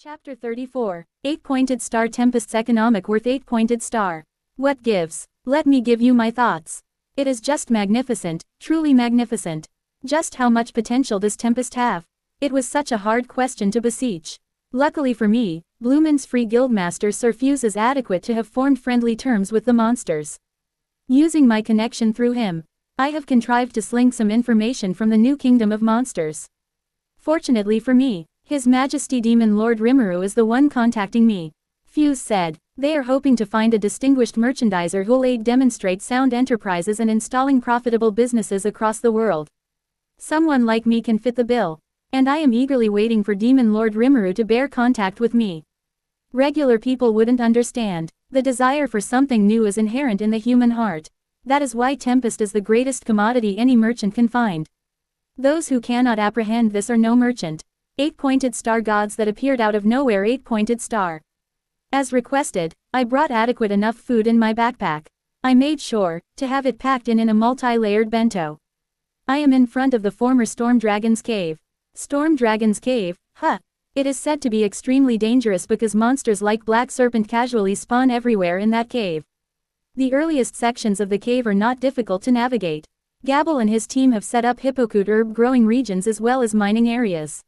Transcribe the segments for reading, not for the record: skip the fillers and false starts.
Chapter 34. 8-Pointed Star Tempest's economic worth 8-pointed star. What gives? Let me give you my thoughts. It is just magnificent, truly magnificent. Just how much potential does Tempest have? It was such a hard question to beseech. Luckily for me, Bloomin's free guildmaster Sir Fuse is adequate to have formed friendly terms with the monsters. Using my connection through him, I have contrived to sling some information from the new kingdom of monsters. Fortunately for me, His Majesty Demon Lord Rimuru is the one contacting me. Fuse said, they are hoping to find a distinguished merchandiser who'll aid demonstrate sound enterprises and installing profitable businesses across the world. Someone like me can fit the bill. And I am eagerly waiting for Demon Lord Rimuru to bear contact with me. Regular people wouldn't understand. The desire for something new is inherent in the human heart. That is why Tempest is the greatest commodity any merchant can find. Those who cannot apprehend this are no merchant. 8-pointed star gods that appeared out of nowhere. 8-pointed star. As requested, I brought adequate enough food in my backpack. I made sure to have it packed in a multi-layered bento. I am in front of the former Storm Dragon's cave. Storm Dragon's cave, huh? It is said to be extremely dangerous because monsters like Black Serpent casually spawn everywhere in that cave. The earliest sections of the cave are not difficult to navigate. Gabble and his team have set up hippocute herb growing regions as well as mining areas.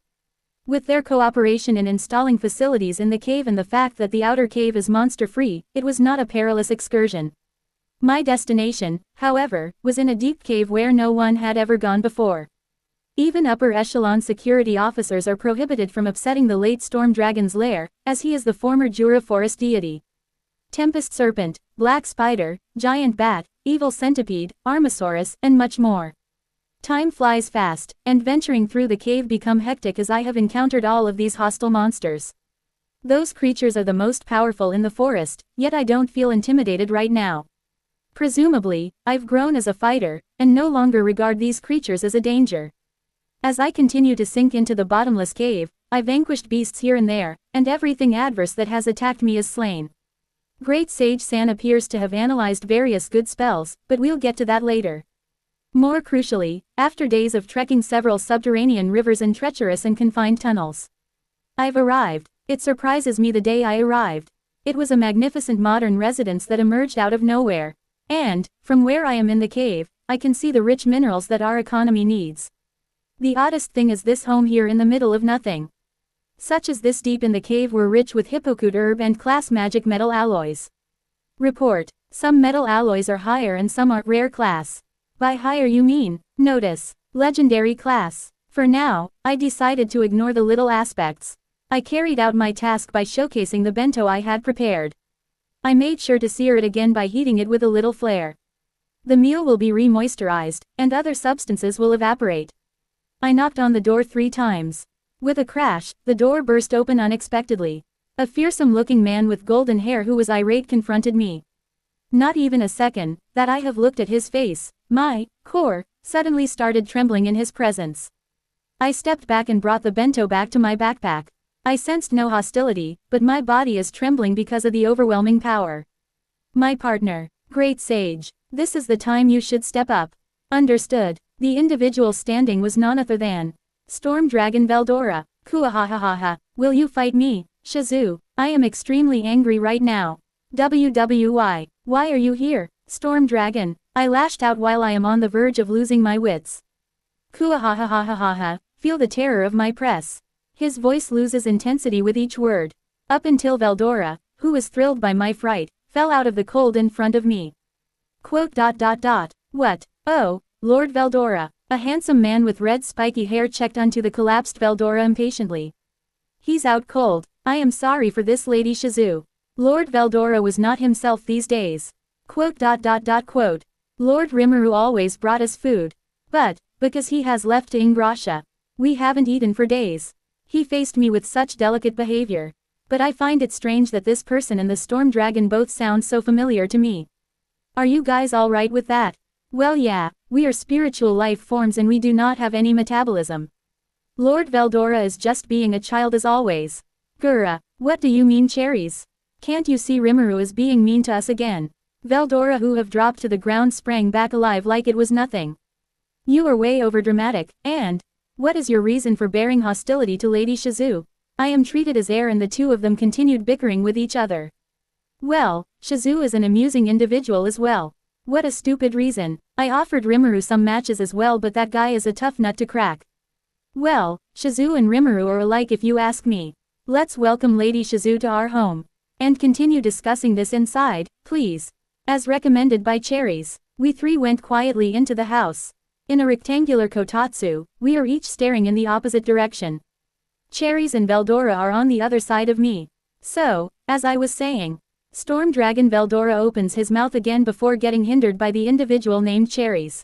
With their cooperation in installing facilities in the cave and the fact that the outer cave is monster-free, it was not a perilous excursion. My destination, however, was in a deep cave where no one had ever gone before. Even upper echelon security officers are prohibited from upsetting the late Storm Dragon's lair, as he is the former Jura forest deity. Tempest Serpent, Black Spider, Giant Bat, Evil Centipede, Armosaurus, and much more. Time flies fast, and venturing through the cave become hectic as I have encountered all of these hostile monsters. Those creatures are the most powerful in the forest, yet I don't feel intimidated right now. Presumably, I've grown as a fighter, and no longer regard these creatures as a danger. As I continue to sink into the bottomless cave, I vanquished beasts here and there, and everything adverse that has attacked me is slain. Great Sage San appears to have analyzed various good spells, but we'll get to that later. More crucially, after days of trekking several subterranean rivers and treacherous and confined tunnels, I've arrived. It surprises me the day I arrived. It was a magnificent modern residence that emerged out of nowhere. And, from where I am in the cave, I can see the rich minerals that our economy needs. The oddest thing is this home here in the middle of nothing. Such as this deep in the cave were rich with hippocute herb and class magic metal alloys. Report. Some metal alloys are higher and some are rare class. By higher you mean, notice, legendary class. For now, I decided to ignore the little aspects. I carried out my task by showcasing the bento I had prepared. I made sure to sear it again by heating it with a little flare. The meal will be re-moisturized, and other substances will evaporate. I knocked on the door 3 times. With a crash, the door burst open unexpectedly. A fearsome-looking man with golden hair who was irate confronted me. Not even a second, that I have looked at his face, my core suddenly started trembling in his presence. I stepped back and brought the bento back to my backpack. I sensed no hostility, but my body is trembling because of the overwhelming power. My partner, Great Sage, this is the time you should step up. Understood. The individual standing was none other than Storm Dragon Veldora. Kuahahaha, will you fight me, Shazoo? I am extremely angry right now. WWY, why are you here, Storm Dragon? I lashed out while I am on the verge of losing my wits. Kuahahahaha, feel the terror of my press. His voice loses intensity with each word. Up until Veldora, who was thrilled by my fright, fell out of the cold in front of me. Quote. What? Oh, Lord Veldora. A handsome man with red spiky hair checked onto the collapsed Veldora impatiently. He's out cold. I am sorry for this, Lady Shazoo. Lord Veldora was not himself these days. Quote. Lord Rimuru always brought us food. But, because he has left to Ingrasha, we haven't eaten for days. He faced me with such delicate behavior. But I find it strange that this person and the Storm Dragon both sound so familiar to me. Are you guys alright with that? Well yeah, we are spiritual life forms and we do not have any metabolism. Lord Veldora is just being a child as always. Gura, what do you mean cherries? Can't you see Rimuru is being mean to us again? Veldora, who have dropped to the ground, sprang back alive like it was nothing. You are way overdramatic, and what is your reason for bearing hostility to Lady Shazoo? I am treated as heir, and the two of them continued bickering with each other. Well, Shizu is an amusing individual as well. What a stupid reason. I offered Rimuru some matches as well, but that guy is a tough nut to crack. Well, Shizu and Rimuru are alike if you ask me. Let's welcome Lady Shizu to our home. And continue discussing this inside, please. As recommended by Cherries, we three went quietly into the house. In a rectangular kotatsu, we are each staring in the opposite direction. Cherries and Veldora are on the other side of me. So, as I was saying, Storm Dragon Veldora opens his mouth again before getting hindered by the individual named Cherries.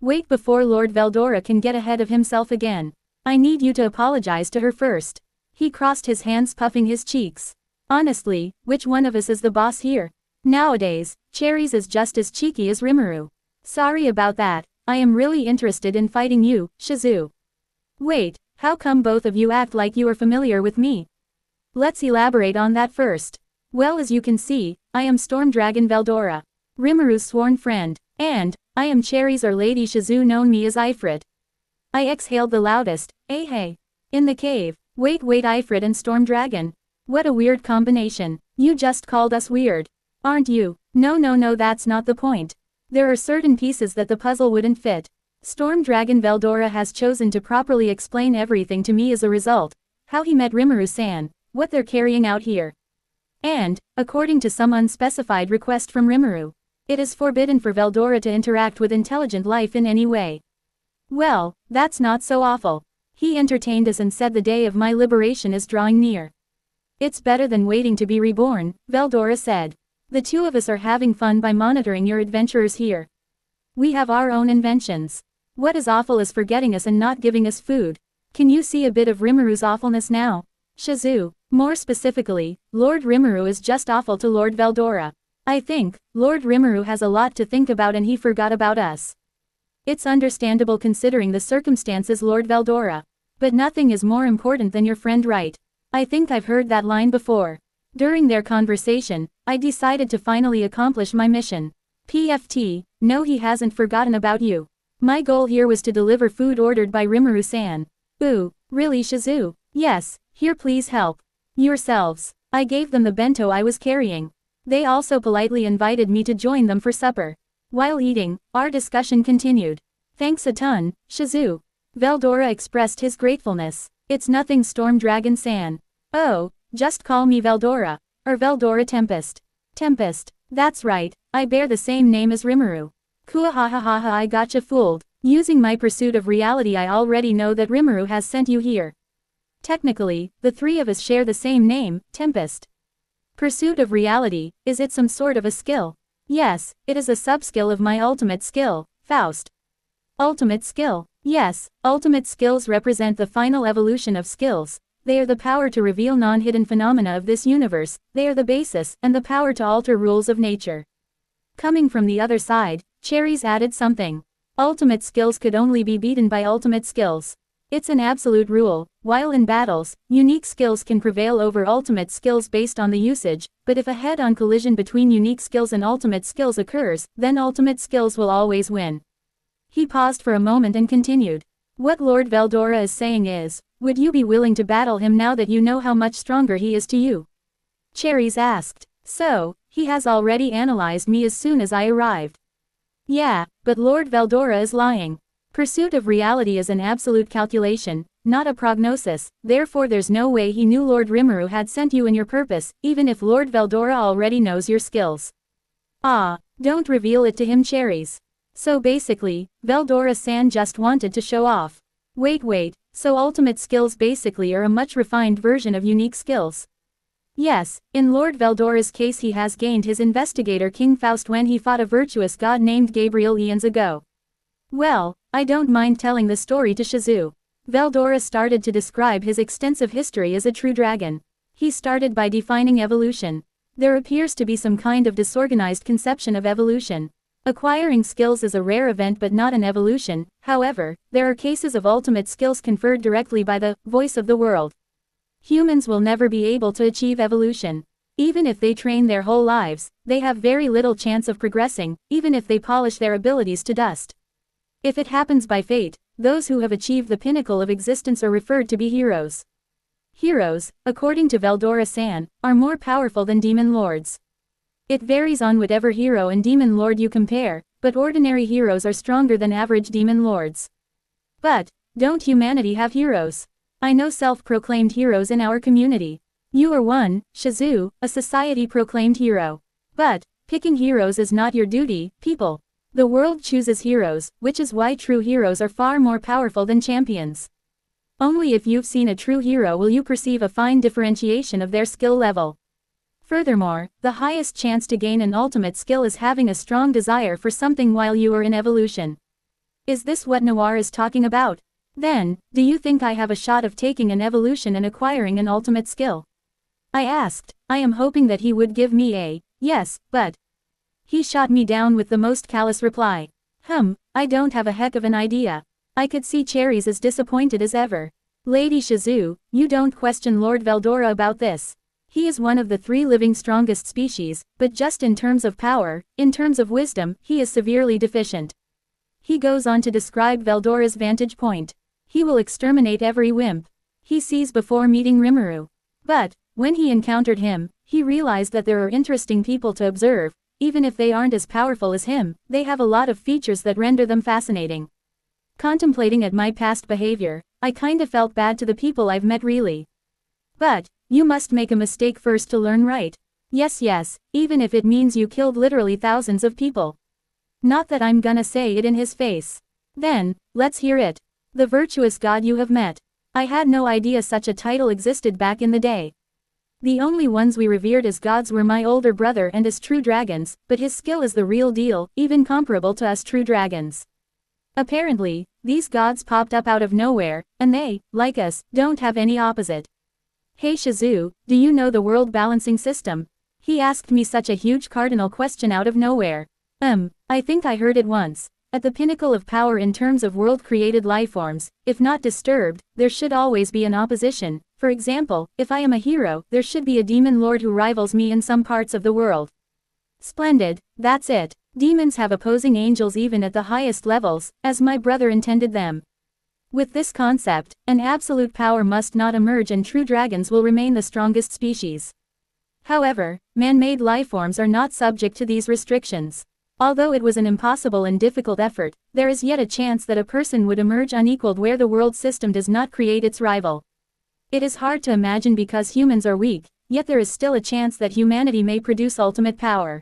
Wait, before Lord Veldora can get ahead of himself again. I need you to apologize to her first. He crossed his hands, puffing his cheeks. Honestly, which one of us is the boss here? Nowadays, Cherries is just as cheeky as Rimuru. Sorry about that, I am really interested in fighting you, Shizu. Wait, how come both of you act like you are familiar with me? Let's elaborate on that first. Well, as you can see, I am Storm Dragon Veldora, Rimuru's sworn friend, and I am Cherries or Lady Shizu, known me as Ifrit. I exhaled the loudest, hey. In the cave, wait, Ifrit and Storm Dragon. What a weird combination. You just called us weird, aren't you? No, that's not the point. There are certain pieces that the puzzle wouldn't fit. Storm Dragon Veldora has chosen to properly explain everything to me as a result. How he met Rimuru-san, what they're carrying out here. And, according to some unspecified request from Rimuru, it is forbidden for Veldora to interact with intelligent life in any way. Well, that's not so awful. He entertained us and said the day of my liberation is drawing near. It's better than waiting to be reborn, Veldora said. The two of us are having fun by monitoring your adventurers here. We have our own inventions. What is awful is forgetting us and not giving us food. Can you see a bit of Rimuru's awfulness now? Shizu, more specifically, Lord Rimuru is just awful to Lord Veldora. I think Lord Rimuru has a lot to think about and he forgot about us. It's understandable considering the circumstances, Lord Veldora. But nothing is more important than your friend, right? I think I've heard that line before. During their conversation, I decided to finally accomplish my mission. PFT, no, he hasn't forgotten about you. My goal here was to deliver food ordered by Rimuru-san. Ooh, really, Shizu? Yes, here, please help yourselves. I gave them the bento I was carrying. They also politely invited me to join them for supper. While eating, our discussion continued. Thanks a ton, Shizu. Veldora expressed his gratefulness. It's nothing, Storm Dragon-san. Oh, just call me Veldora, or Veldora Tempest. Tempest, that's right, I bear the same name as Rimuru. Kuahahaha, I gotcha fooled. Using my pursuit of reality, I already know that Rimuru has sent you here. Technically, the three of us share the same name, Tempest. Pursuit of reality, is it some sort of a skill? Yes, it is a sub-skill of my ultimate skill, Faust. Ultimate skill. Yes, ultimate skills represent the final evolution of skills. They are the power to reveal non-hidden phenomena of this universe, they are the basis, and the power to alter rules of nature. Coming from the other side, Cherries added something. Ultimate skills could only be beaten by ultimate skills. It's an absolute rule. While in battles, unique skills can prevail over ultimate skills based on the usage, but if a head-on collision between unique skills and ultimate skills occurs, then ultimate skills will always win. He paused for a moment and continued. What Lord Veldora is saying is, would you be willing to battle him now that you know how much stronger he is to you? Cherries asked. So, he has already analyzed me as soon as I arrived. Yeah, but Lord Veldora is lying. Pursuit of reality is an absolute calculation, not a prognosis, therefore there's no way he knew Lord Rimuru had sent you in your purpose, even if Lord Veldora already knows your skills. Ah, don't reveal it to him, Cherries. So basically, Veldora-san just wanted to show off. Wait, so ultimate skills basically are a much refined version of unique skills. Yes, in Lord Veldora's case he has gained his investigator King Faust when he fought a virtuous god named Gabriel eons ago. Well, I don't mind telling the story to Shizu. Veldora started to describe his extensive history as a true dragon. He started by defining evolution. There appears to be some kind of disorganized conception of evolution. Acquiring skills is a rare event but not an evolution, however, there are cases of ultimate skills conferred directly by the voice of the world. Humans will never be able to achieve evolution. Even if they train their whole lives, they have very little chance of progressing, even if they polish their abilities to dust. If it happens by fate, those who have achieved the pinnacle of existence are referred to be heroes. Heroes, according to Veldora-san, are more powerful than demon lords. It varies on whatever hero and demon lord you compare, but ordinary heroes are stronger than average demon lords. But, don't humanity have heroes? I know self-proclaimed heroes in our community. You are one, Shizu, a society-proclaimed hero. But, picking heroes is not your duty, people. The world chooses heroes, which is why true heroes are far more powerful than champions. Only if you've seen a true hero will you perceive a fine differentiation of their skill level. Furthermore, the highest chance to gain an ultimate skill is having a strong desire for something while you are in evolution. Is this what Noir is talking about? Then, do you think I have a shot of taking an evolution and acquiring an ultimate skill? I asked. I am hoping that he would give me a yes, but he shot me down with the most callous reply. I don't have a heck of an idea. I could see Cherries as disappointed as ever. Lady Shizu, you don't question Lord Veldora about this. He is one of the 3 living strongest species, but just in terms of power, in terms of wisdom, he is severely deficient. He goes on to describe Veldora's vantage point. He will exterminate every wimp he sees before meeting Rimuru. But, when he encountered him, he realized that there are interesting people to observe. Even if they aren't as powerful as him, they have a lot of features that render them fascinating. Contemplating at my past behavior, I kinda felt bad to the people I've met really. But, you must make a mistake first to learn right. Yes, even if it means you killed literally thousands of people. Not that I'm gonna say it in his face. Then, let's hear it. The virtuous god you have met. I had no idea such a title existed back in the day. The only ones we revered as gods were my older brother and his true dragons, but his skill is the real deal, even comparable to us true dragons. Apparently, these gods popped up out of nowhere, and they, like us, don't have any opposite. Hey Shizu, do you know the world balancing system? He asked me such a huge cardinal question out of nowhere. I think I heard it once. At the pinnacle of power in terms of world-created lifeforms, if not disturbed, there should always be an opposition. For example, if I am a hero, there should be a demon lord who rivals me in some parts of the world. Splendid, that's it. Demons have opposing angels even at the highest levels, as my brother intended them. With this concept, an absolute power must not emerge and true dragons will remain the strongest species. However, man-made lifeforms are not subject to these restrictions. Although it was an impossible and difficult effort, there is yet a chance that a person would emerge unequaled where the world system does not create its rival. It is hard to imagine because humans are weak, yet there is still a chance that humanity may produce ultimate power.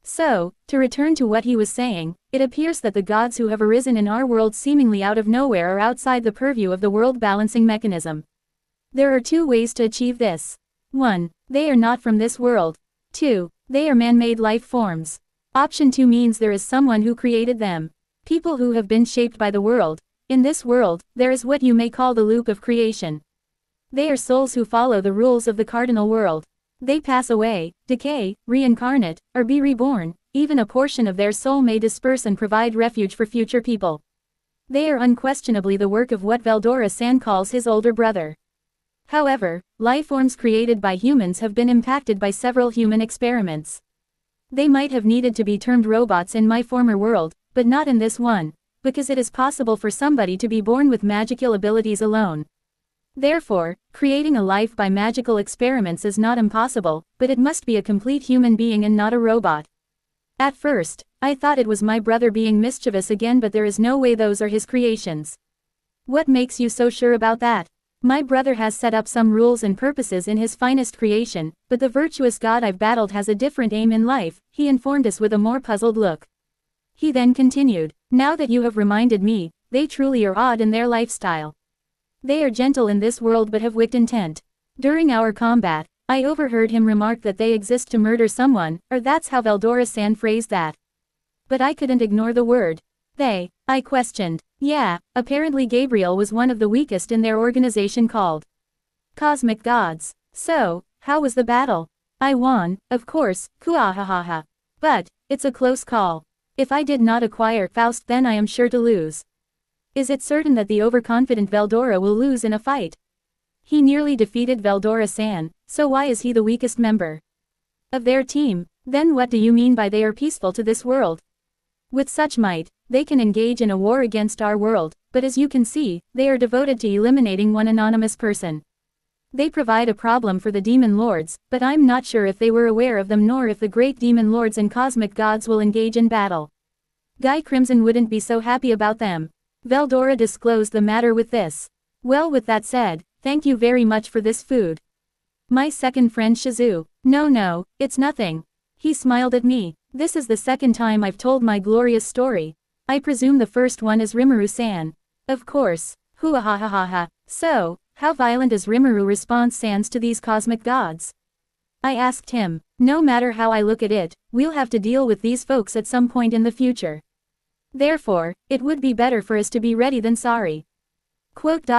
So, to return to what he was saying, it appears that the gods who have arisen in our world seemingly out of nowhere are outside the purview of the world balancing mechanism. There are 2 ways to achieve this. 1. They are not from this world. 2. They are man-made life forms. Option 2 means there is someone who created them. People who have been shaped by the world. In this world, there is what you may call the loop of creation. They are souls who follow the rules of the cardinal world. They pass away, decay, reincarnate, or be reborn. Even a portion of their soul may disperse and provide refuge for future people. They are unquestionably the work of what Veldora-san calls his older brother. However, lifeforms created by humans have been impacted by several human experiments. They might have needed to be termed robots in my former world, but not in this one, because it is possible for somebody to be born with magical abilities alone. Therefore, creating a life by magical experiments is not impossible, but it must be a complete human being and not a robot. At first, I thought it was my brother being mischievous again, but there is no way those are his creations. What makes you so sure about that? My brother has set up some rules and purposes in his finest creation, but the virtuous god I've battled has a different aim in life, he informed us with a more puzzled look. He then continued, now that you have reminded me, they truly are odd in their lifestyle. They are gentle in this world but have wicked intent. During our combat, I overheard him remark that they exist to murder someone, or that's how Veldora-san phrased that. But I couldn't ignore the word. They, I questioned. Yeah, apparently Gabriel was one of the weakest in their organization called Cosmic Gods. So, how was the battle? I won, of course, kuahahaha. But, it's a close call. If I did not acquire Faust then I am sure to lose. Is it certain that the overconfident Veldora will lose in a fight? He nearly defeated Veldora-san, so why is he the weakest member of their team? Then what do you mean by they are peaceful to this world? With such might, they can engage in a war against our world, but as you can see, they are devoted to eliminating one anonymous person. They provide a problem for the demon lords, but I'm not sure if they were aware of them nor if the great demon lords and cosmic gods will engage in battle. Guy Crimson wouldn't be so happy about them. Veldora disclosed the matter with this. Well, with that said, thank you very much for this food. My second friend Shizu. No, it's nothing. He smiled at me. This is the second time I've told my glorious story. I presume the first one is Rimuru-san. Of course. Hoo-ha-ha-ha-ha. So, how violent is Rimuru response sans to these cosmic gods? I asked him. No matter how I look at it, we'll have to deal with these folks at some point in the future. Therefore, it would be better for us to be ready than sorry. Quote.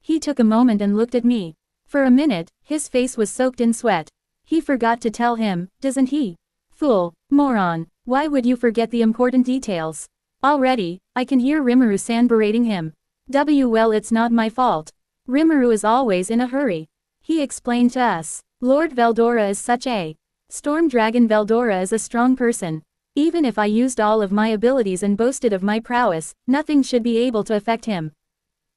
He took a moment and looked at me. For a minute, his face was soaked in sweat. He forgot to tell him, doesn't he? Fool, moron, why would you forget the important details? Already, I can hear Rimuru-san berating him. Well, it's not my fault. Rimuru is always in a hurry. He explained to us. Lord Veldora is such a storm dragon. Veldora is a strong person. Even if I used all of my abilities and boasted of my prowess, nothing should be able to affect him.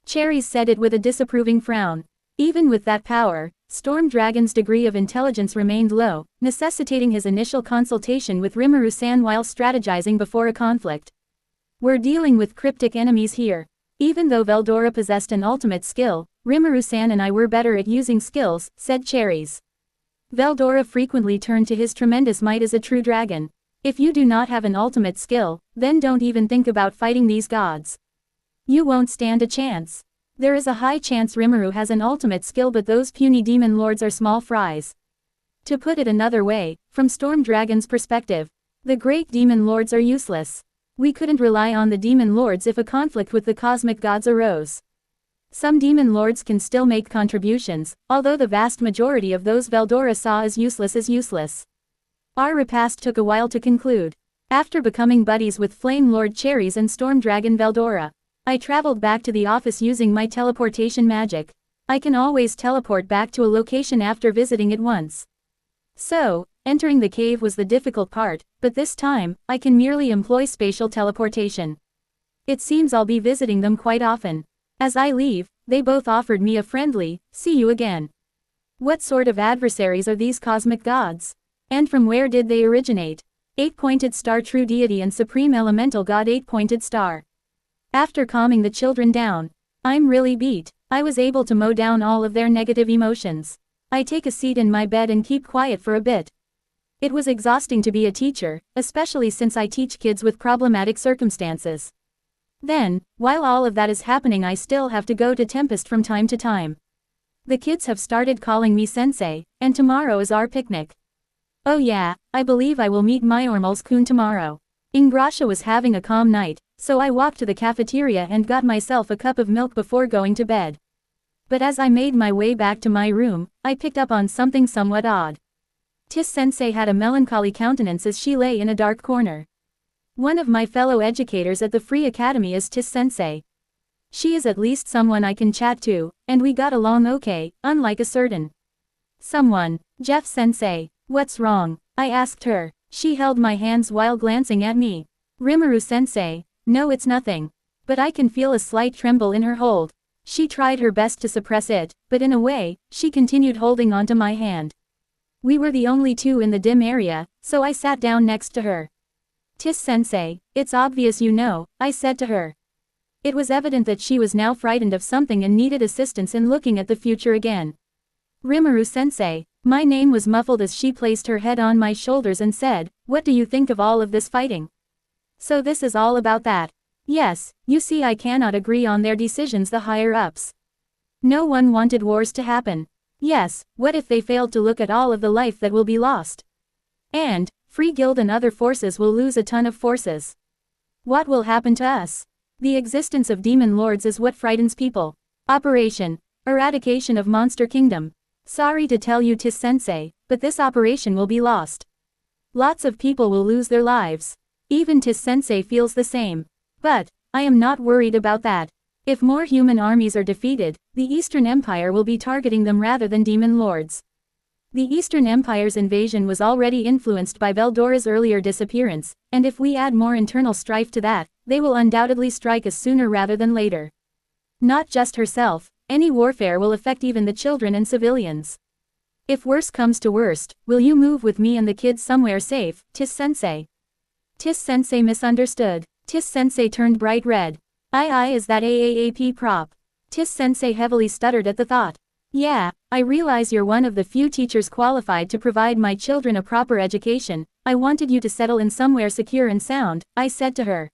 Cherries said it with a disapproving frown. Even with that power, Storm Dragon's degree of intelligence remained low, necessitating his initial consultation with Rimuru-san while strategizing before a conflict. We're dealing with cryptic enemies here. Even though Veldora possessed an ultimate skill, Rimuru-san and I were better at using skills, said Cherries. Veldora frequently turned to his tremendous might as a true dragon. If you do not have an ultimate skill, then don't even think about fighting these gods. You won't stand a chance. There is a high chance Rimuru has an ultimate skill, but those puny demon lords are small fries. To put it another way, from Storm Dragon's perspective, the great demon lords are useless. We couldn't rely on the demon lords if a conflict with the cosmic gods arose. Some demon lords can still make contributions, although the vast majority of those Veldora saw as useless. Our repast took a while to conclude. After becoming buddies with Flame Lord Cherries and Storm Dragon Veldora, I traveled back to the office using my teleportation magic. I can always teleport back to a location after visiting it once. So, entering the cave was the difficult part, but this time, I can merely employ spatial teleportation. It seems I'll be visiting them quite often. As I leave, they both offered me a friendly, "See you again." What sort of adversaries are these cosmic gods? And from where did they originate? 8-pointed star. True deity and supreme elemental god. 8-pointed star. After calming the children down, I'm really beat. I was able to mow down all of their negative emotions. I take a seat in my bed and keep quiet for a bit. It was exhausting to be a teacher, especially since I teach kids with problematic circumstances. Then, while all of that is happening, I still have to go to Tempest from time to time. The kids have started calling me sensei, and tomorrow is our picnic. Oh yeah, I believe I will meet Myormals-kun tomorrow. Ingrasha was having a calm night, so I walked to the cafeteria and got myself a cup of milk before going to bed. But as I made my way back to my room, I picked up on something somewhat odd. Tis-sensei had a melancholy countenance as she lay in a dark corner. One of my fellow educators at the Free Academy is Tis-sensei. She is at least someone I can chat to, and we got along okay, unlike a certain someone. Jeff-sensei, what's wrong? I asked her. She held my hands while glancing at me. Rimuru-sensei, no, it's nothing. But I can feel a slight tremble in her hold. She tried her best to suppress it, but in a way, she continued holding onto my hand. We were the only two in the dim area, so I sat down next to her. Tis-sensei, it's obvious you know, I said to her. It was evident that she was now frightened of something and needed assistance in looking at the future again. Rimuru-sensei, my name was muffled as she placed her head on my shoulders and said, what do you think of all of this fighting? So this is all about that. Yes, you see, I cannot agree on their decisions, the higher-ups. No one wanted wars to happen. Yes, what if they failed to look at all of the life that will be lost? And, Free Guild and other forces will lose a ton of forces. What will happen to us? The existence of demon lords is what frightens people. Operation Eradication of Monster Kingdom. Sorry to tell you, Tis-sensei, but this operation will be lost. Lots of people will lose their lives. Even Tis-sensei feels the same. But, I am not worried about that. If more human armies are defeated, the Eastern Empire will be targeting them rather than demon lords. The Eastern Empire's invasion was already influenced by Veldora's earlier disappearance, and if we add more internal strife to that, they will undoubtedly strike us sooner rather than later. Not just herself, Any warfare will affect even the children and civilians. If worse comes to worst, will you move with me and the kids somewhere safe, Tis-sensei? Tis-sensei misunderstood. Tis-sensei turned bright red. Is that AAAP prop? Tis-sensei heavily stuttered at the thought. Yeah, I realize you're one of the few teachers qualified to provide my children a proper education. I wanted you to settle in somewhere secure and sound, I said to her.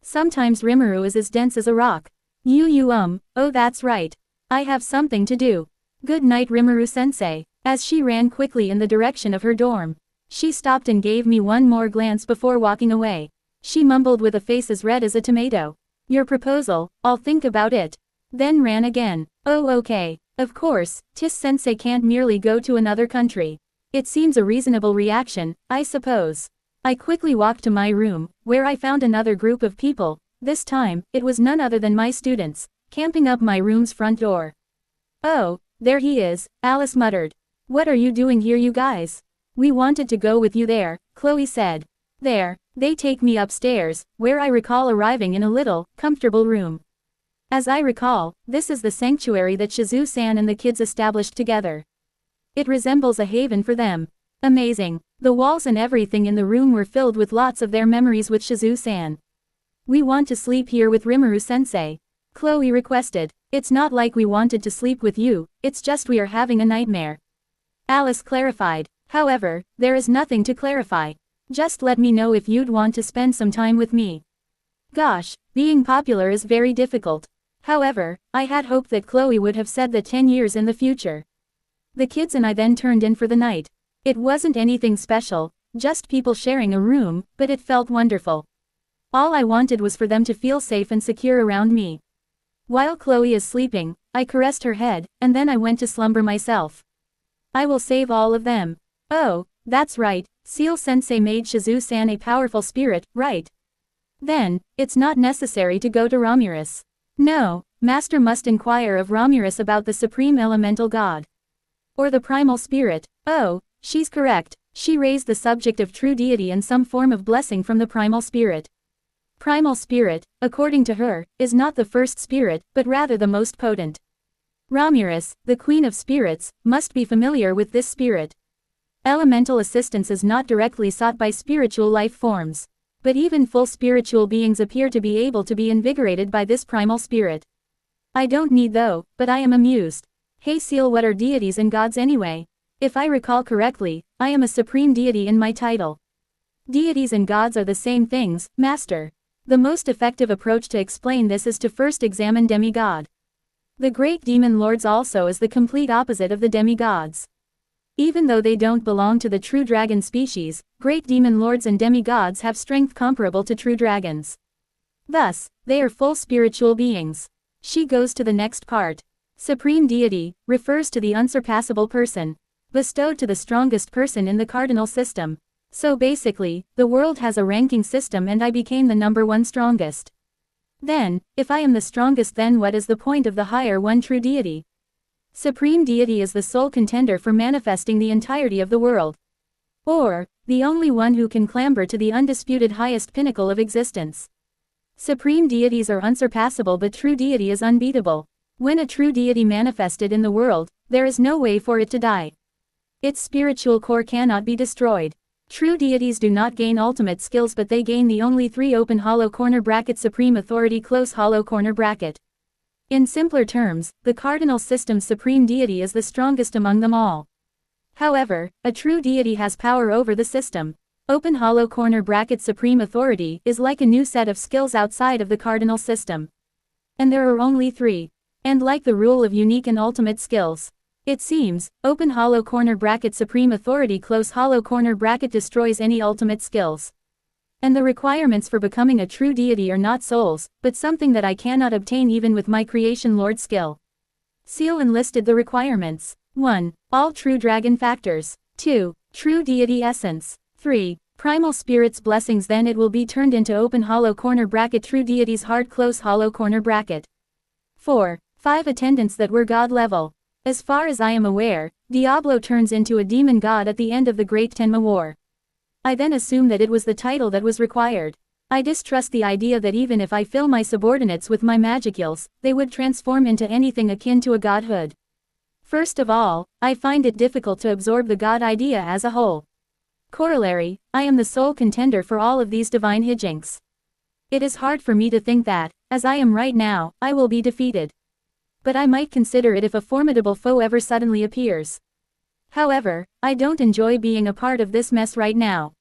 Sometimes Rimuru is as dense as a rock. Oh that's right. I have something to do. Good night Rimuru-sensei. As she ran quickly in the direction of her dorm, she stopped and gave me one more glance before walking away. She mumbled with a face as red as a tomato. Your proposal, I'll think about it. Then ran again. Oh okay. Of course, Tis-sensei can't merely go to another country. It seems a reasonable reaction, I suppose. I quickly walked to my room, where I found another group of people. This time, it was none other than my students, camping up my room's front door. Oh, there he is, Alice muttered. What are you doing here you guys? We wanted to go with you there, Chloe said. There, they take me upstairs, where I recall arriving in a little, comfortable room. As I recall, this is the sanctuary that Shizu-san and the kids established together. It resembles a haven for them. Amazing. The walls and everything in the room were filled with lots of their memories with Shizu-san. We want to sleep here with Rimuru-sensei. Chloe requested. It's not like we wanted to sleep with you, it's just we are having a nightmare. Alice clarified. However, there is nothing to clarify. Just let me know if you'd want to spend some time with me. Gosh, being popular is very difficult. However, I had hoped that Chloe would have said that 10 years in the future. The kids and I then turned in for the night. It wasn't anything special, just people sharing a room, but it felt wonderful. All I wanted was for them to feel safe and secure around me. While Chloe is sleeping, I caressed her head, and then I went to slumber myself. I will save all of them. Oh, that's right, Seal-sensei made Shizu-san a powerful spirit, right? Then, it's not necessary to go to Rimuru. No, Master must inquire of Rimuru about the Supreme Elemental God. Or the Primal Spirit. Oh, she's correct, she raised the subject of true deity and some form of blessing from the Primal Spirit. Primal Spirit, according to her, is not the first spirit, but rather the most potent. Rimuru, the Queen of Spirits, must be familiar with this spirit. Elemental assistance is not directly sought by spiritual life forms. But even full spiritual beings appear to be able to be invigorated by this primal spirit. I don't need though, but I am amused. Hey Seal, what are deities and gods anyway? If I recall correctly, I am a supreme deity in my title. Deities and gods are the same things, Master. The most effective approach to explain this is to first examine demigod. The great demon lords also is the complete opposite of the demigods. Even though they don't belong to the true dragon species, great demon lords and demigods have strength comparable to true dragons. Thus, they are full spiritual beings. She goes to the next part. Supreme deity refers to the unsurpassable person, bestowed to the strongest person in the cardinal system. So basically, the world has a ranking system and I became the number one strongest. Then, if I am the strongest, then what is the point of the higher one true deity? Supreme deity is the sole contender for manifesting the entirety of the world. Or, the only one who can clamber to the undisputed highest pinnacle of existence. Supreme deities are unsurpassable, but true deity is unbeatable. When a true deity manifested in the world, there is no way for it to die. Its spiritual core cannot be destroyed. True deities do not gain ultimate skills, but they gain the only 3 open hollow corner bracket supreme authority close hollow corner bracket. In simpler terms, the cardinal system's supreme deity is the strongest among them all. However, a true deity has power over the system. Open hollow corner bracket supreme authority is like a new set of skills outside of the cardinal system. And there are only 3. And like the rule of unique and ultimate skills. It seems, open hollow corner bracket supreme authority close hollow corner bracket destroys any ultimate skills. And the requirements for becoming a true deity are not souls, but something that I cannot obtain even with my creation lord skill. Seal enlisted the requirements. 1. All true dragon factors. 2. True deity essence. 3. Primal spirit's blessings, then it will be turned into open hollow corner bracket true deity's hard close hollow corner bracket. 4. 5 attendants that were god level. As far as I am aware, Diablo turns into a demon god at the end of the Great Tenma War. I then assume that it was the title that was required. I distrust the idea that even if I fill my subordinates with my magicules, they would transform into anything akin to a godhood. First of all, I find it difficult to absorb the god idea as a whole. Corollary, I am the sole contender for all of these divine hijinks. It is hard for me to think that, as I am right now, I will be defeated. But I might consider it if a formidable foe ever suddenly appears. However, I don't enjoy being a part of this mess right now.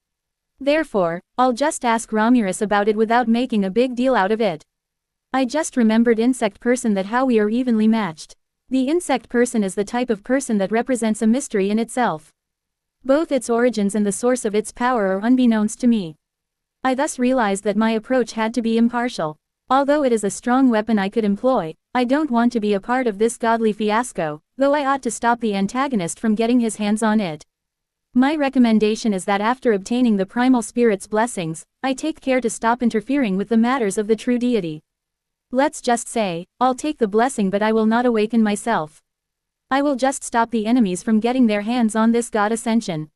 Therefore, I'll just ask Ramirez about it without making a big deal out of it. I just remembered insect person that how we are evenly matched. The insect person is the type of person that represents a mystery in itself. Both its origins and the source of its power are unbeknownst to me. I thus realized that my approach had to be impartial. Although it is a strong weapon I could employ, I don't want to be a part of this godly fiasco, though I ought to stop the antagonist from getting his hands on it. My recommendation is that after obtaining the primal spirit's blessings, I take care to stop interfering with the matters of the true deity. Let's just say, I'll take the blessing but I will not awaken myself. I will just stop the enemies from getting their hands on this god ascension.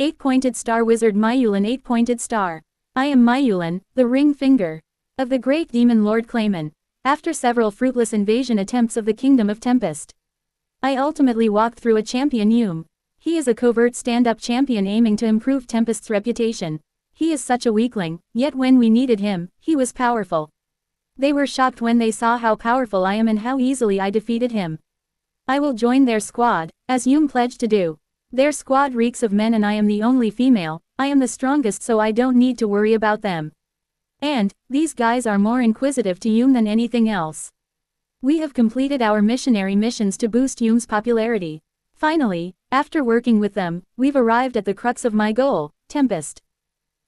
8-pointed star wizard Myulan 8-pointed star. I am Myulan, the ring finger of the great demon lord Clayman. After several fruitless invasion attempts of the kingdom of Tempest, I ultimately walked through a champion Yume. He is a covert stand-up champion aiming to improve Tempest's reputation. He is such a weakling, yet when we needed him, he was powerful. They were shocked when they saw how powerful I am and how easily I defeated him. I will join their squad, as Yume pledged to do. Their squad reeks of men and I am the only female. I am the strongest so I don't need to worry about them. And, these guys are more inquisitive to Yume than anything else. We have completed our missionary missions to boost Yume's popularity. Finally, after working with them, we've arrived at the crux of my goal, Tempest.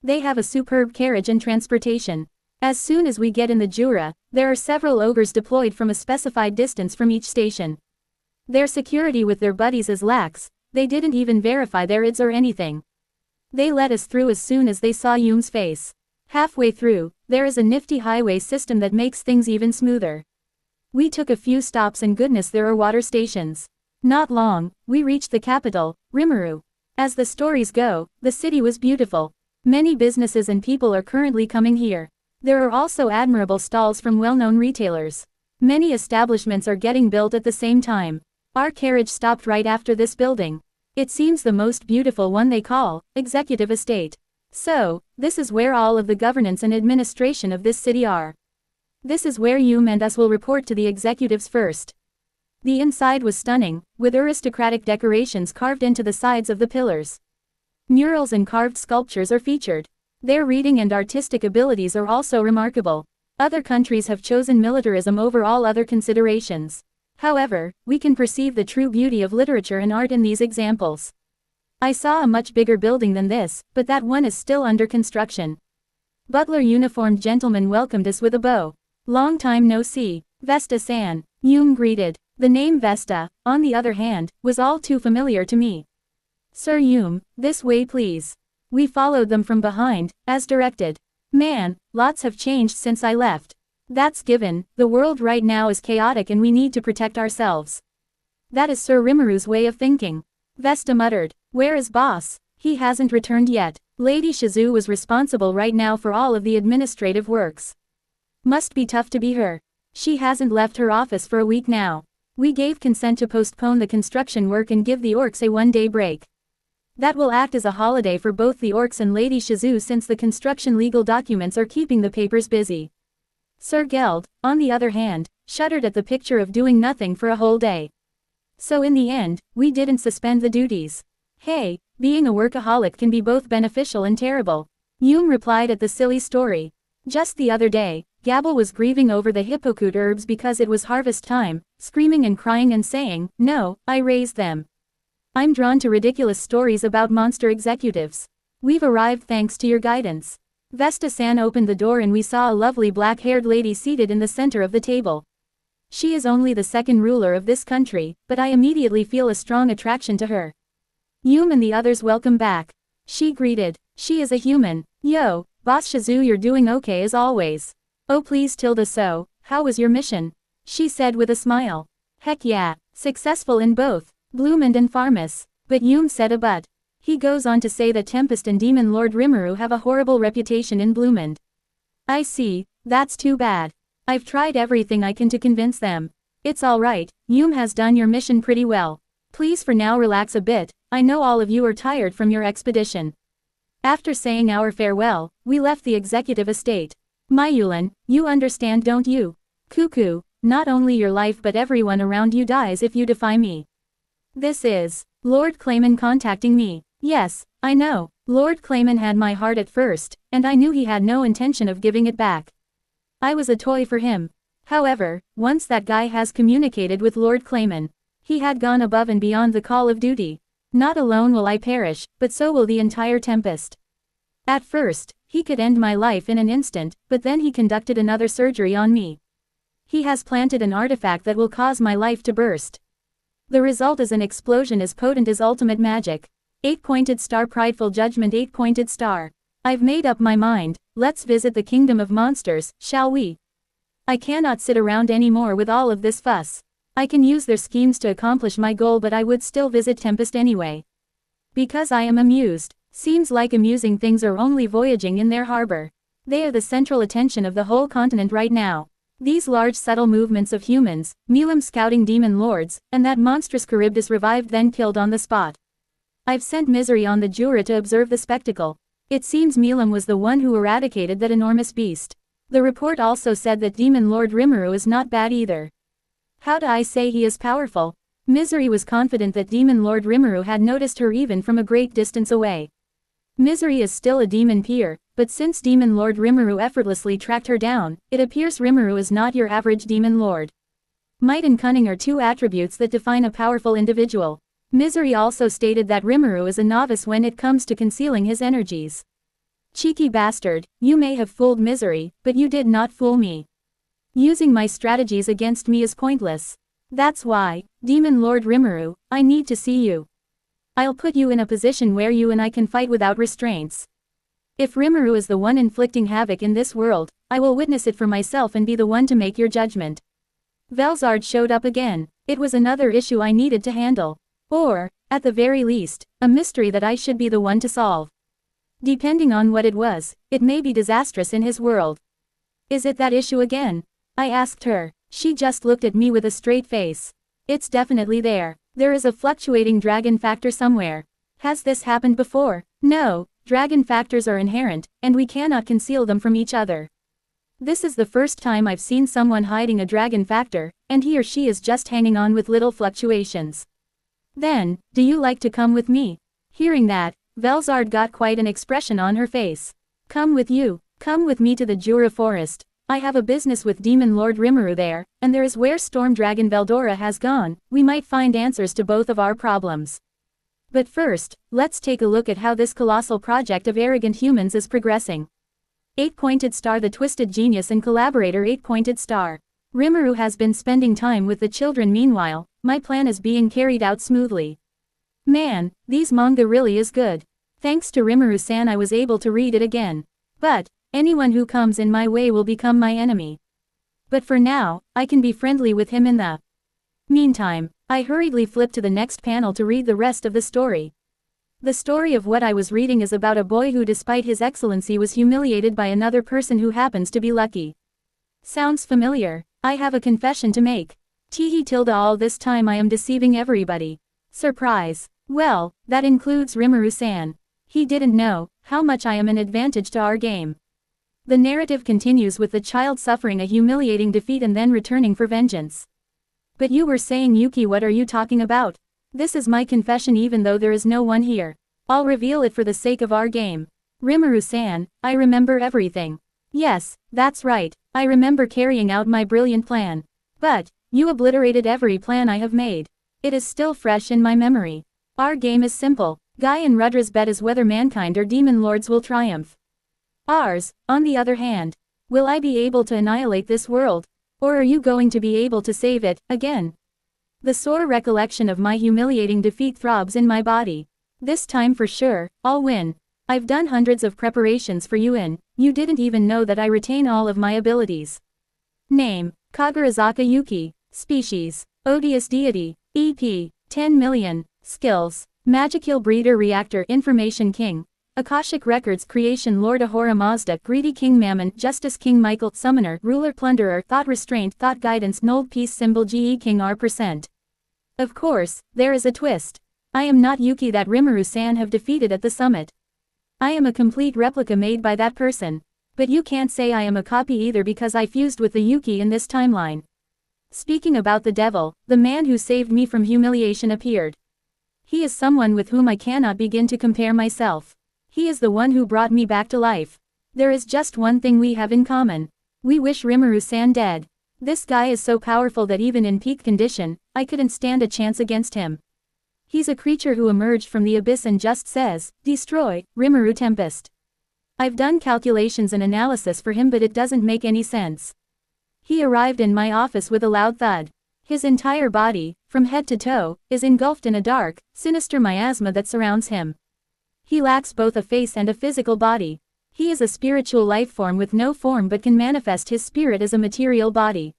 They have a superb carriage and transportation. As soon as we get in the Jura, there are several ogres deployed from a specified distance from each station. Their security with their buddies is lax, they didn't even verify their IDs or anything. They let us through as soon as they saw Yume's face. Halfway through, there is a nifty highway system that makes things even smoother. We took a few stops and goodness there are water stations. Not long, we reached the capital, Rimuru. As the stories go, the city was beautiful. Many businesses and people are currently coming here. There are also admirable stalls from well-known retailers. Many establishments are getting built at the same time. Our carriage stopped right after this building. It seems the most beautiful one they call, Executive Estate. So, this is where all of the governance and administration of this city are. This is where Yume and us will report to the executives first. The inside was stunning, with aristocratic decorations carved into the sides of the pillars. Murals and carved sculptures are featured. Their reading and artistic abilities are also remarkable. Other countries have chosen militarism over all other considerations. However, we can perceive the true beauty of literature and art in these examples. I saw a much bigger building than this, but that one is still under construction. Butler uniformed gentleman welcomed us with a bow. Long time no see, Vesta-san, Yume greeted. The name Vesta, on the other hand, was all too familiar to me. Sir Yume, this way please. We followed them from behind, as directed. Man, lots have changed since I left. That's given, the world right now is chaotic and we need to protect ourselves. That is Sir Rimuru's way of thinking. Vesta muttered, where is boss? He hasn't returned yet. Lady Shizu was responsible right now for all of the administrative works. Must be tough to be her. She hasn't left her office for a week now. We gave consent to postpone the construction work and give the orcs a one-day break. That will act as a holiday for both the orcs and Lady Shizu since the construction legal documents are keeping the papers busy. Sir Geld, on the other hand, shuddered at the picture of doing nothing for a whole day. So in the end, we didn't suspend the duties. Hey, being a workaholic can be both beneficial and terrible. Yume replied at the silly story. Just the other day, Gabble was grieving over the hippocute herbs because it was harvest time, screaming and crying and saying, no, I raised them. I'm drawn to ridiculous stories about monster executives. We've arrived thanks to your guidance. Vesta-san opened the door and we saw a lovely black-haired lady seated in the center of the table. She is only the second ruler of this country, but I immediately feel a strong attraction to her. Yume and the others welcome back. She greeted. She is a human. Yo, Boss Shizu, you're doing okay as always. Oh please tilde so, how was your mission? She said with a smile. Heck yeah, successful in both, Bloomend and Farmus. But Yume said a but. He goes on to say that Tempest and Demon Lord Rimuru have a horrible reputation in Bloomend. I see, that's too bad. I've tried everything I can to convince them. It's alright, Yume has done your mission pretty well. Please for now relax a bit, I know all of you are tired from your expedition. After saying our farewell, we left the executive estate. Mayulan, you understand don't you? Cuckoo, not only your life but everyone around you dies if you defy me. This is Lord Clayman contacting me. Yes, I know, Lord Clayman had my heart at first, and I knew he had no intention of giving it back. I was a toy for him. However, once that guy has communicated with Lord Clayman, he had gone above and beyond the call of duty. Not alone will I perish, but so will the entire Tempest. At first, he could end my life in an instant, but then he conducted another surgery on me. He has planted an artifact that will cause my life to burst. The result is an explosion as potent as ultimate magic. 8-pointed star prideful judgment 8-pointed star. I've made up my mind, let's visit the kingdom of monsters, shall we? I cannot sit around anymore with all of this fuss. I can use their schemes to accomplish my goal but I would still visit Tempest anyway. Because I am amused. Seems like amusing things are only voyaging in their harbor. They are the central attention of the whole continent right now. These large subtle movements of humans, Milam scouting demon lords, and that monstrous Charybdis revived then killed on the spot. I've sent Misery on the Jura to observe the spectacle. It seems Milam was the one who eradicated that enormous beast. The report also said that Demon Lord Rimuru is not bad either. How do I say he is powerful? Misery was confident that Demon Lord Rimuru had noticed her even from a great distance away. Misery is still a demon peer, but since Demon Lord Rimuru effortlessly tracked her down, it appears Rimuru is not your average demon lord. Might and cunning are two attributes that define a powerful individual. Misery also stated that Rimuru is a novice when it comes to concealing his energies. Cheeky bastard, you may have fooled Misery, but you did not fool me. Using my strategies against me is pointless. That's why, Demon Lord Rimuru, I need to see you. I'll put you in a position where you and I can fight without restraints. If Rimuru is the one inflicting havoc in this world, I will witness it for myself and be the one to make your judgment. Velzard showed up again. It was another issue I needed to handle. Or, at the very least, a mystery that I should be the one to solve. Depending on what it was, it may be disastrous in his world. Is it that issue again? I asked her. She just looked at me with a straight face. It's definitely there. There is a fluctuating dragon factor somewhere. Has this happened before? No, dragon factors are inherent, and we cannot conceal them from each other. This is the first time I've seen someone hiding a dragon factor, and he or she is just hanging on with little fluctuations. Then, do you like to come with me? Hearing that, Velzard got quite an expression on her face. Come with you. Come with me to the Jura forest. I have a business with Demon Lord Rimuru there, and there is where Storm Dragon Veldora has gone. We might find answers to both of our problems. But first, let's take a look at how this colossal project of arrogant humans is progressing. 8-pointed star the twisted genius and collaborator 8-pointed star. Rimuru has been spending time with the children meanwhile, my plan is being carried out smoothly. Man, these manga really is good. Thanks to Rimuru-san I was able to read it again. But, anyone who comes in my way will become my enemy. But for now, I can be friendly with him in the meantime. I hurriedly flipped to the next panel to read the rest of the story. The story of what I was reading is about a boy who despite his excellency was humiliated by another person who happens to be lucky. Sounds familiar? I have a confession to make. Teehee tilde all this time I am deceiving everybody. Surprise. Well, that includes Rimuru-san. He didn't know how much I am an advantage to our game. The narrative continues with the child suffering a humiliating defeat and then returning for vengeance. But you were saying Yuki, what are you talking about? This is my confession even though there is no one here. I'll reveal it for the sake of our game. Rimuru-san, I remember everything. Yes, that's right, I remember carrying out my brilliant plan. But, you obliterated every plan I have made. It is still fresh in my memory. Our game is simple. Guy and Rudra's bet is whether mankind or demon lords will triumph. Ours, on the other hand. Will I be able to annihilate this world? Or are you going to be able to save it, again? The sore recollection of my humiliating defeat throbs in my body. This time for sure, I'll win. I've done hundreds of preparations for you and you didn't even know that I retain all of my abilities. Name, Kagarazaka Yuki. Species, Odious Deity. EP, 10 million. Skills, Magical Breeder Reactor Information King. Akashic Records Creation Lord Ahura Mazda Greedy King Mammon Justice King Michael Summoner Ruler Plunderer Thought Restraint Thought Guidance Null Peace Symbol GE King R%. Of course, there is a twist. I am not Yuki that Rimuru-san have defeated at the summit. I am a complete replica made by that person. But you can't say I am a copy either because I fused with the Yuki in this timeline. Speaking about the devil, the man who saved me from humiliation appeared. He is someone with whom I cannot begin to compare myself. He is the one who brought me back to life. There is just one thing we have in common. We wish Rimuru-san dead. This guy is so powerful that even in peak condition, I couldn't stand a chance against him. He's a creature who emerged from the abyss and just says, "Destroy, Rimuru Tempest." I've done calculations and analysis for him but it doesn't make any sense. He arrived in my office with a loud thud. His entire body, from head to toe, is engulfed in a dark, sinister miasma that surrounds him. He lacks both a face and a physical body. He is a spiritual life form with no form but can manifest his spirit as a material body.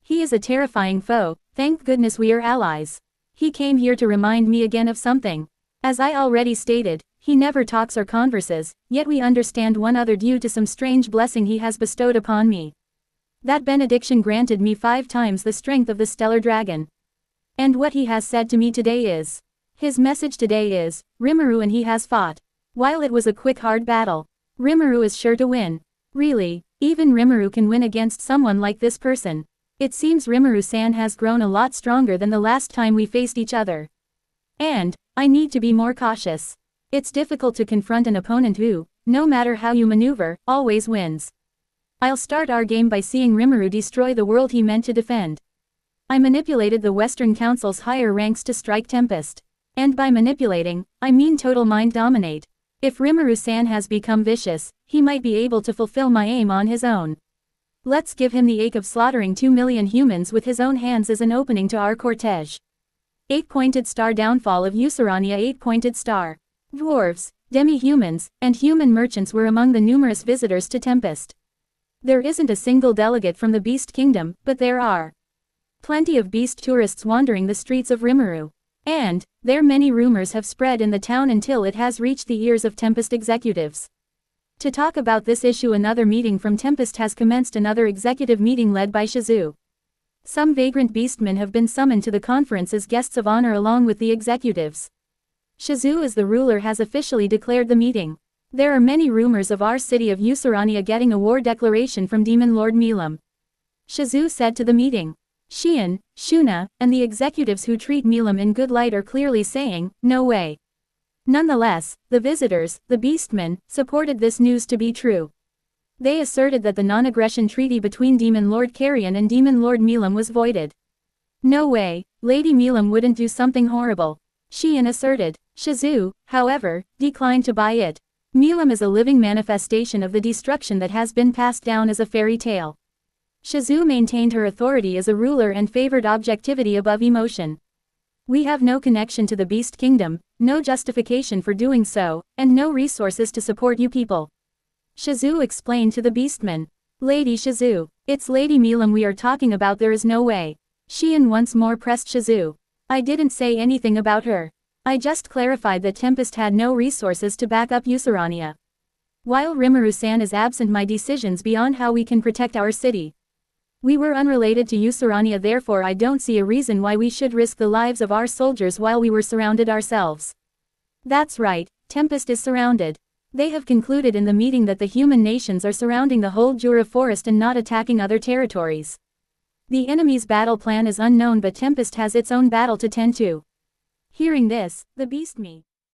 He is a terrifying foe, thank goodness we are allies. He came here to remind me again of something. As I already stated, he never talks or converses, yet we understand one other due to some strange blessing he has bestowed upon me. That benediction granted me 5 times the strength of the stellar dragon. And what he has said to me today is, his message today is, Rimuru and he has fought. While it was a quick hard battle, Rimuru is sure to win. Really, even Rimuru can win against someone like this person. It seems Rimuru-san has grown a lot stronger than the last time we faced each other. And, I need to be more cautious. It's difficult to confront an opponent who, no matter how you maneuver, always wins. I'll start our game by seeing Rimuru destroy the world he meant to defend. I manipulated the Western Council's higher ranks to strike Tempest. And by manipulating, I mean total mind dominate. If Rimuru-san has become vicious, he might be able to fulfill my aim on his own. Let's give him the ache of slaughtering 2 million humans with his own hands as an opening to our cortege. 8-pointed star Downfall of Usarania 8-pointed star. Dwarves, demi-humans, and human merchants were among the numerous visitors to Tempest. There isn't a single delegate from the Beast Kingdom, but there are plenty of beast tourists wandering the streets of Rimuru. And, there many rumors have spread in the town until it has reached the ears of Tempest executives. To talk about this issue, another meeting from Tempest has commenced, another executive meeting led by Shizu. Some vagrant beastmen have been summoned to the conference as guests of honor along with the executives. Shizu as the ruler has officially declared the meeting. There are many rumors of our city of Usarania getting a war declaration from Demon Lord Milam. Shizu said to the meeting. Shion, Shuna, and the executives who treat Milam in good light are clearly saying, no way. Nonetheless, the visitors, the beastmen, supported this news to be true. They asserted that the non-aggression treaty between Demon Lord Carrion and Demon Lord Milam was voided. No way, Lady Milam wouldn't do something horrible. Shion asserted. Shizu, however, declined to buy it. Milam is a living manifestation of the destruction that has been passed down as a fairy tale. Shizu maintained her authority as a ruler and favored objectivity above emotion. We have no connection to the Beast Kingdom, no justification for doing so, and no resources to support you people. Shizu explained to the beastmen. Lady Shizu, it's Lady Milam we are talking about, there is no way. Shion once more pressed Shizu. I didn't say anything about her. I just clarified that Tempest had no resources to back up Usarania. While Rimuru-san is absent, my decisions beyond how we can protect our city. We were unrelated to Usarania, therefore I don't see a reason why we should risk the lives of our soldiers while we were surrounded ourselves. That's right, Tempest is surrounded. They have concluded in the meeting that the human nations are surrounding the whole Jura forest and not attacking other territories. The enemy's battle plan is unknown, but Tempest has its own battle to tend to. Hearing this, the beast me.